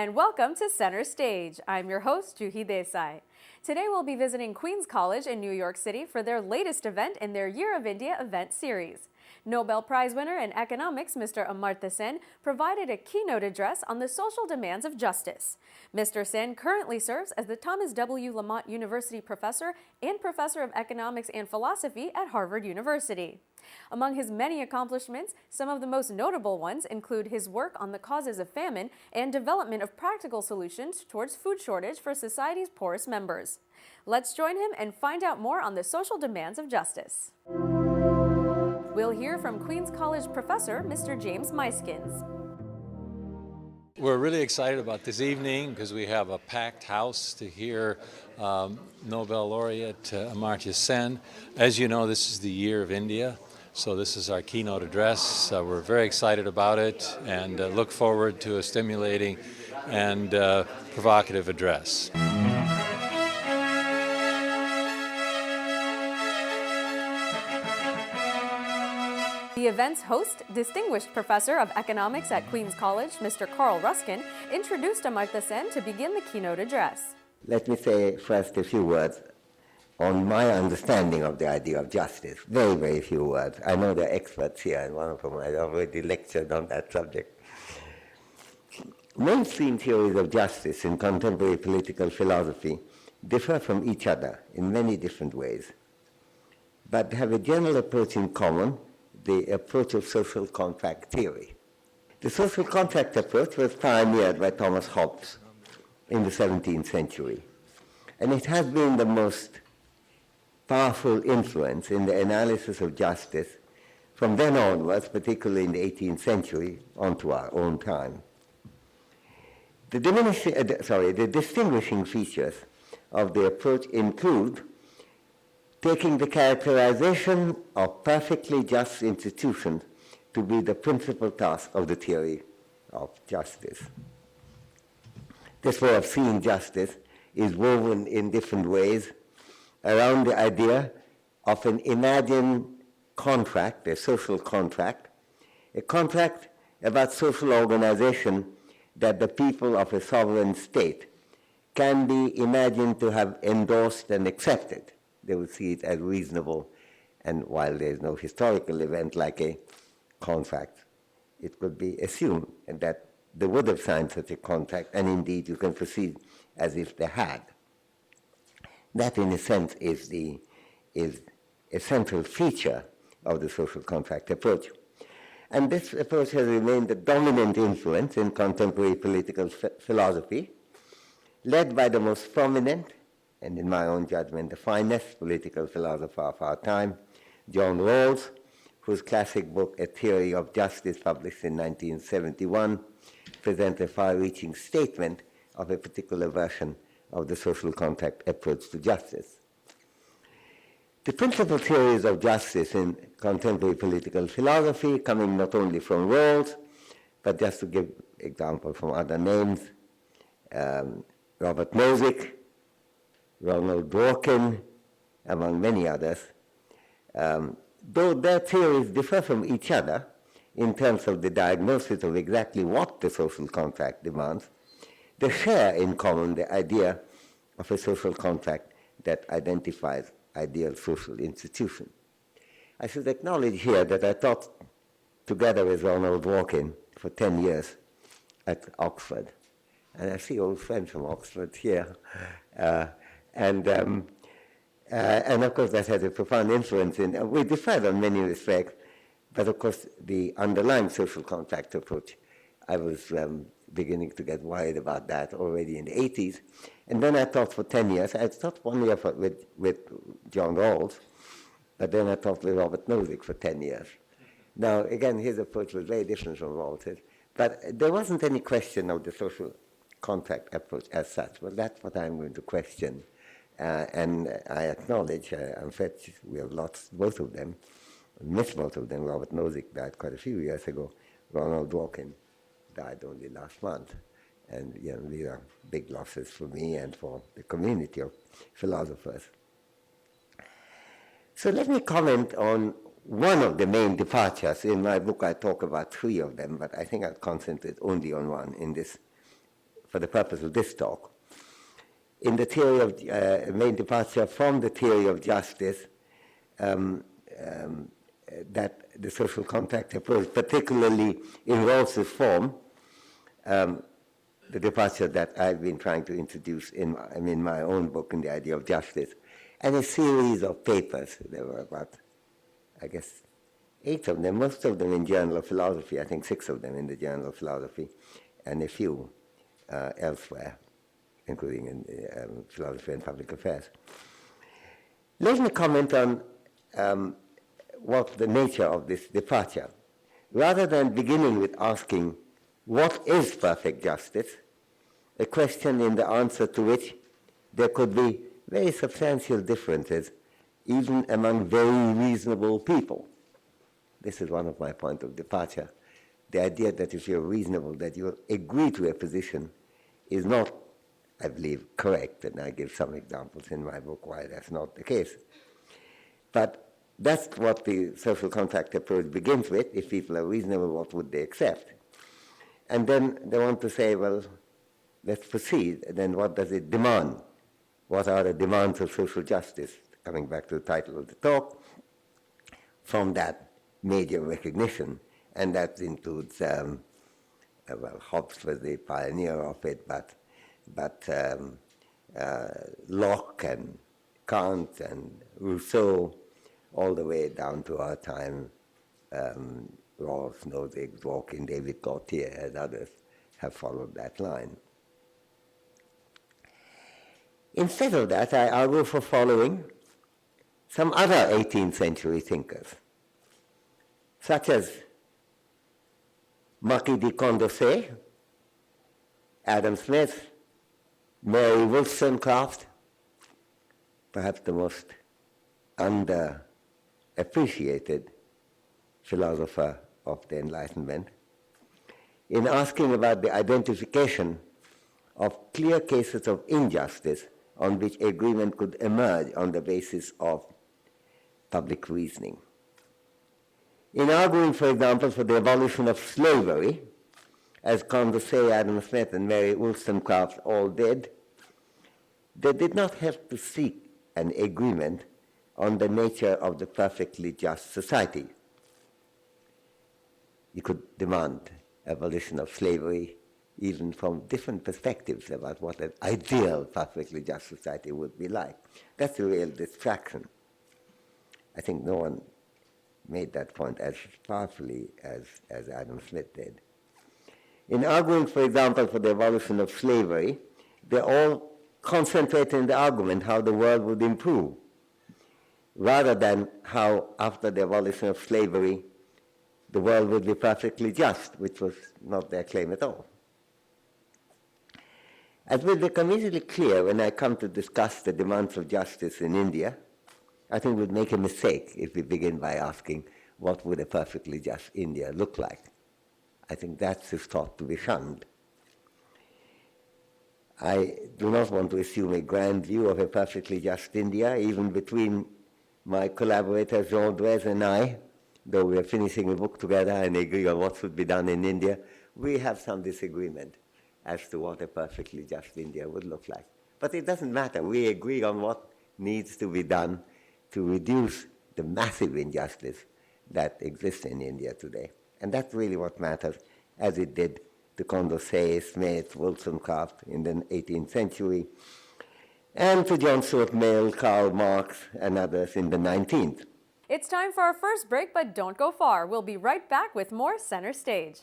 and welcome to Center Stage. I'm your host, Juhi Desai. Today we'll be visiting Queens College in New York City for their latest event in their Year of India event series. Nobel Prize winner in economics, Mr. Amartya Sen, provided a keynote address on the social demands of justice. Mr. Sen currently serves as the Thomas W. Lamont University professor and professor of economics and philosophy at Harvard University. Among his many accomplishments, some of the most notable ones include his work on the causes of famine and development of practical solutions towards food shortage for society's poorest members. Let's join him and find out more on the social demands of justice. We'll hear from Queens College professor Mr. James Muyskens. We're really excited about this evening because we have a packed house to hear Nobel laureate Amartya Sen. As you know, this is the Year of India, so this is our keynote address. We're very excited about it and look forward to a stimulating and provocative address. The event's host, distinguished professor of economics at Queens College, Mr. Carl Ruskin, introduced Amartya Sen to begin the keynote address. Let me say first a few words on my understanding of the idea of justice. Very, very few words. I know there are experts here, and one of them has already lectured on that subject. Mainstream theories of justice in contemporary political philosophy differ from each other in many different ways, but have a general approach in common, the approach of social contract theory. The social contract approach was pioneered by Thomas Hobbes in the 17th century, and it has been the most powerful influence in the analysis of justice from then onwards, particularly in the 18th century, onto our own time. The distinguishing features of the approach include taking the characterization of perfectly just institutions to be the principal task of the theory of justice. This way of seeing justice is woven in different ways around the idea of an imagined contract, a social contract, a contract about social organization that the people of a sovereign state can be imagined to have endorsed and accepted. They would see it as reasonable, and while there is no historical event like a contract, it could be assumed that they would have signed such a contract, and indeed you can proceed as if they had. That, in a sense, is a central feature of the social contract approach. And this approach has remained the dominant influence in contemporary political philosophy, led by the most prominent, and in my own judgment, the finest political philosopher of our time, John Rawls, whose classic book, A Theory of Justice, published in 1971, presents a far-reaching statement of a particular version of the social contract approach to justice. The principal theories of justice in contemporary political philosophy, coming not only from Rawls, but just to give example from other names, Robert Nozick, Ronald Dworkin, among many others, though their theories differ from each other in terms of the diagnosis of exactly what the social contract demands, they share in common the idea of a social contract that identifies ideal social institution. I should acknowledge here that I taught together with Ronald Dworkin for 10 years at Oxford. And I see old friends from Oxford here. And of course that has a profound influence we differ in many respects, but of course the underlying social contract approach, I was beginning to get worried about that already in the 80s. And then I taught for 10 years. I taught 1 year with John Rawls, but then I taught with Robert Nozick for 10 years. Now, again, his approach was very different from Rawls's, but there wasn't any question of the social contract approach as such. Well, that's what I'm going to question. And I acknowledge, in fact, we have lost both of them, missed both of them. Robert Nozick died quite a few years ago. Ronald Dworkin died only last month. And these are big losses for me and for the community of philosophers. So let me comment on one of the main departures. In my book I talk about 3 of them, but I think I'll concentrate only on one in this for the purpose of this talk, in the theory of main departure from the theory of justice that the social contract approach particularly involves this form, the departure that I've been trying to introduce in my own book, in The Idea of Justice, and a series of papers. There were about, I guess, 8 of them, most of them in Journal of Philosophy, I think 6 of them in the Journal of Philosophy, and a few elsewhere, including in Philosophy and Public Affairs. Let me comment on what the nature of this departure. Rather than beginning with asking, what is perfect justice? A question in the answer to which there could be very substantial differences, even among very reasonable people. This is one of my points of departure. The idea that if you're reasonable, that you'll agree to a position is not, I believe, correct, and I give some examples in my book why that's not the case. But that's what the social contract approach begins with. If people are reasonable, what would they accept? And then they want to say, well, let's proceed. And then what does it demand? What are the demands of social justice? Coming back to the title of the talk, from that major recognition. And that includes, Hobbes was the pioneer of it, but Locke and Kant and Rousseau, all the way down to our time, Rawls, Nozick, Dworkin, David Gautier, and others have followed that line. Instead of that, I argue for following some other 18th century thinkers, such as Marquis de Condorcet, Adam Smith, Mary Wollstonecraft, perhaps the most underappreciated philosopher of the Enlightenment, in asking about the identification of clear cases of injustice on which agreement could emerge on the basis of public reasoning. In arguing, for example, for the abolition of slavery, as Condorcet, Adam Smith, and Mary Wollstonecraft all did, they did not have to seek an agreement on the nature of the perfectly just society. You could demand abolition of slavery even from different perspectives about what an ideal perfectly just society would be like. That's a real distraction. I think no one made that point as powerfully as Adam Smith did. In arguing, for example, for the abolition of slavery, they all concentrate in the argument how the world would improve, rather than how, after the abolition of slavery, the world would be perfectly just, which was not their claim at all. As will become easily clear when I come to discuss the demands of justice in India, I think we'd make a mistake if we begin by asking what would a perfectly just India look like. I think that is thought to be shunned. I do not want to assume a grand view of a perfectly just India, even between my collaborator Jean Drèze and I, though we are finishing a book together and agree on what should be done in India, we have some disagreement as to what a perfectly just India would look like. But it doesn't matter. We agree on what needs to be done to reduce the massive injustice that exists in India today. And that's really what matters, as it did to Condorcet, Smith, Wollstonecraft in the 18th century, and to John Stuart Mill, Karl Marx, and others in the 19th. It's time for our first break, but don't go far. We'll be right back with more Center Stage.